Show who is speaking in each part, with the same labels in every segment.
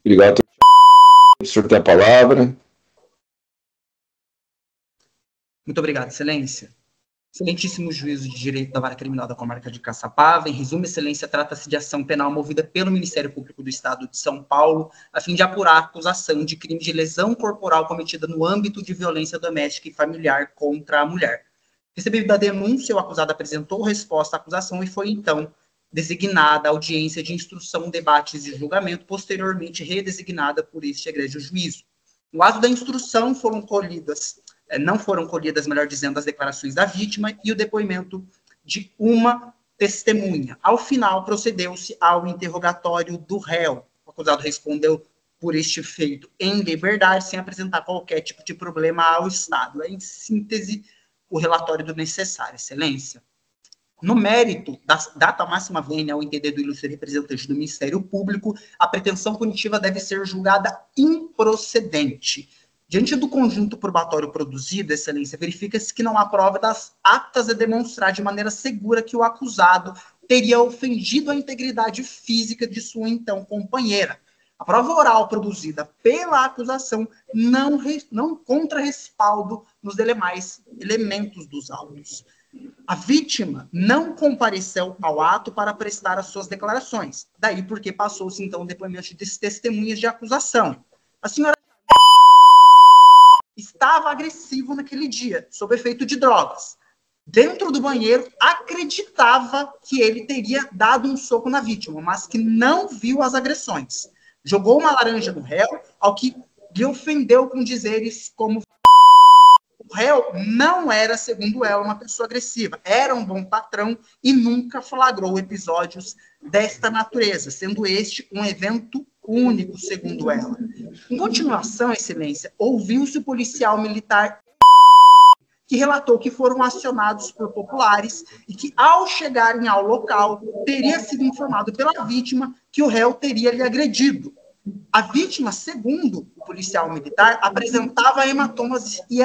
Speaker 1: Obrigado. O senhor tem a palavra.
Speaker 2: Muito obrigado, Excelência. Excelentíssimo juízo de direito da Vara Criminal da Comarca de Caçapava. Em resumo, Excelência, trata-se de ação penal movida pelo Ministério Público do Estado de São Paulo, a fim de apurar a acusação de crime de lesão corporal cometida no âmbito de violência doméstica e familiar contra a mulher. Recebida a denúncia, o acusado apresentou resposta à acusação e foi, então, designada a audiência de instrução, debates e julgamento, posteriormente redesignada por este egrégio juízo. No ato da instrução não foram colhidas, melhor dizendo, as declarações da vítima e o depoimento de uma testemunha. Ao final, procedeu-se ao interrogatório do réu. O acusado respondeu por este feito em liberdade, sem apresentar qualquer tipo de problema ao Estado. É, em síntese, o relatório do necessário, Excelência. No mérito da data máxima vênia ao entender do ilustre representante do Ministério Público, a pretensão punitiva deve ser julgada improcedente. Diante do conjunto probatório produzido, Excelência, verifica-se que não há prova das aptas a demonstrar de maneira segura que o acusado teria ofendido a integridade física de sua então companheira. A prova oral produzida pela acusação não encontra respaldo nos demais elementos dos autos. A vítima não compareceu ao ato para prestar as suas declarações. Daí porque passou-se, então, o depoimento de testemunhas de acusação. A senhora estava agressivo naquele dia, sob efeito de drogas. Dentro do banheiro, acreditava que ele teria dado um soco na vítima, mas que não viu as agressões. Jogou uma laranja no réu, ao que lhe ofendeu com dizeres como: o réu não era, segundo ela, uma pessoa agressiva, era um bom patrão e nunca flagrou episódios desta natureza, sendo este um evento único, segundo ela. Em continuação, Excelência, ouviu-se o policial militar que relatou que foram acionados por populares e que, ao chegarem ao local, teria sido informado pela vítima que o réu teria lhe agredido. A vítima, segundo o policial militar, apresentava hematomas e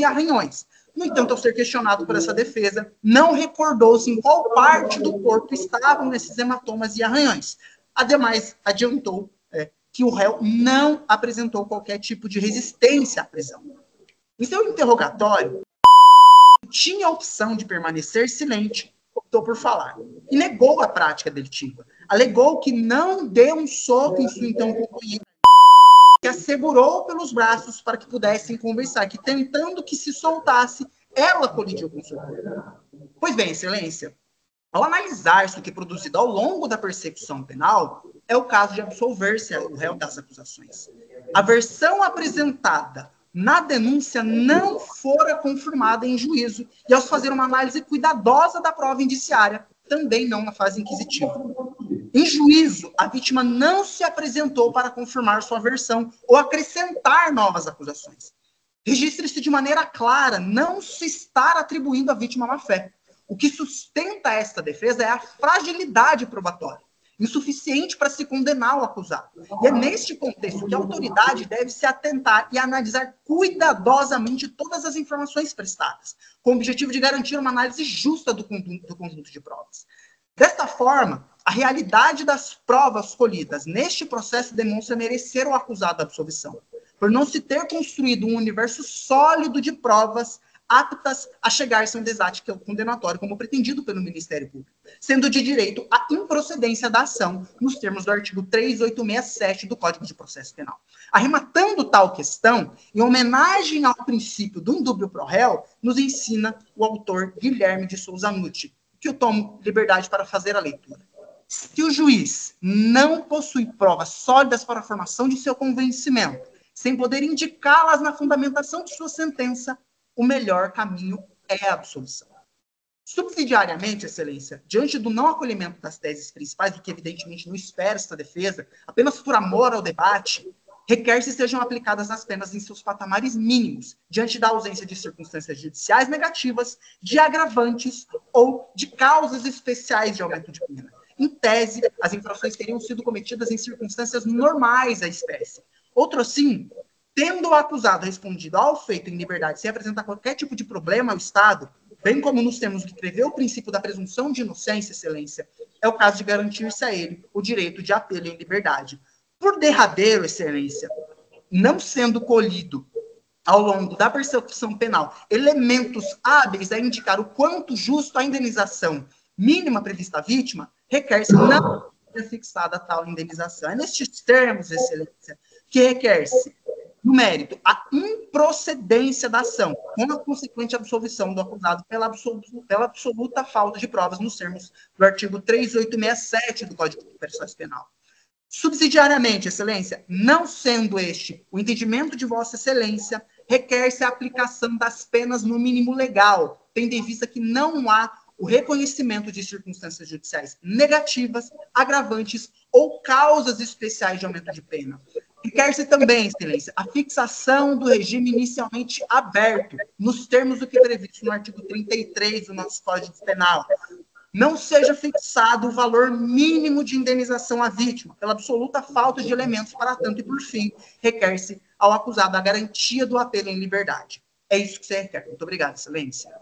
Speaker 2: arranhões. No entanto, ao ser questionado por essa defesa, não recordou-se em qual parte do corpo estavam esses hematomas e arranhões. Ademais, adiantou que o réu não apresentou qualquer tipo de resistência à prisão. Em seu interrogatório, tinha a opção de permanecer silente, optou por falar, e negou a prática delitiva. Alegou que não deu um soco em sua então companheira, que a segurou pelos braços para que pudessem conversar, que tentando que se soltasse, ela colidiu com seu corpo. Pois bem, Excelência, ao analisar-se o que é produzido ao longo da persecução penal, é o caso de absolver-se o réu das acusações. A versão apresentada na denúncia não fora confirmada em juízo, e ao fazer uma análise cuidadosa da prova indiciária, também não na fase inquisitiva. Em juízo, a vítima não se apresentou para confirmar sua versão ou acrescentar novas acusações. Registre-se de maneira clara não se estar atribuindo à vítima má-fé. O que sustenta esta defesa é a fragilidade probatória, insuficiente para se condenar o acusado. E é neste contexto que a autoridade deve se atentar e analisar cuidadosamente todas as informações prestadas, com o objetivo de garantir uma análise justa do conjunto de provas. Desta forma, a realidade das provas colhidas neste processo demonstra merecer ao acusado a absolvição, por não se ter construído um universo sólido de provas aptas a chegar-se a um desate condenatório, como pretendido pelo Ministério Público, sendo de direito a improcedência da ação, nos termos do artigo 3867 do Código de Processo Penal. Arrematando tal questão, em homenagem ao princípio do indúbio pro réu, nos ensina o autor Guilherme de Souza Nutti, que eu tomo liberdade para fazer a leitura. Se o juiz não possui provas sólidas para a formação de seu convencimento, sem poder indicá-las na fundamentação de sua sentença, o melhor caminho é a absolvição. Subsidiariamente, Excelência, diante do não acolhimento das teses principais, do que evidentemente não espera esta defesa, apenas por amor ao debate, requer-se sejam aplicadas as penas em seus patamares mínimos, diante da ausência de circunstâncias judiciais negativas, de agravantes ou de causas especiais de aumento de pena. Em tese, as infrações teriam sido cometidas em circunstâncias normais à espécie. Outro assim, tendo o acusado respondido ao feito em liberdade sem apresentar qualquer tipo de problema ao Estado, bem como nos termos que prevê o princípio da presunção de inocência, Excelência, é o caso de garantir-se a ele o direito de apelo em liberdade. Por derradeiro, excelência, não sendo colhido ao longo da persecução penal elementos hábeis a indicar o quanto justo a indenização mínima prevista à vítima, requer-se não ser fixada tal indenização. É nestes termos, excelência, que requer-se, no mérito, a improcedência da ação, com a consequente absolvição do acusado pela absoluta falta de provas nos termos do artigo 3867 do Código de Processo Penal. Subsidiariamente, excelência, não sendo este o entendimento de vossa excelência, requer-se a aplicação das penas no mínimo legal, tendo em vista que não há o reconhecimento de circunstâncias judiciais negativas, agravantes ou causas especiais de aumento de pena. Requer-se também, excelência, a fixação do regime inicialmente aberto, nos termos do que é previsto no artigo 33 do nosso Código Penal. Não seja fixado o valor mínimo de indenização à vítima, pela absoluta falta de elementos para tanto, e por fim, requer-se ao acusado a garantia do apelo em liberdade. É isso que você requer. Muito obrigado, excelência.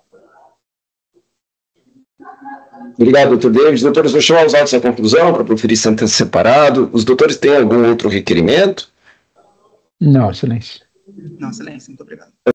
Speaker 1: Obrigado, doutor David. Doutores, vou chamar os autos à conclusão para proferir sentença separado. Os doutores têm algum outro requerimento?
Speaker 3: Não, excelência.
Speaker 2: Não, excelência. Muito obrigado.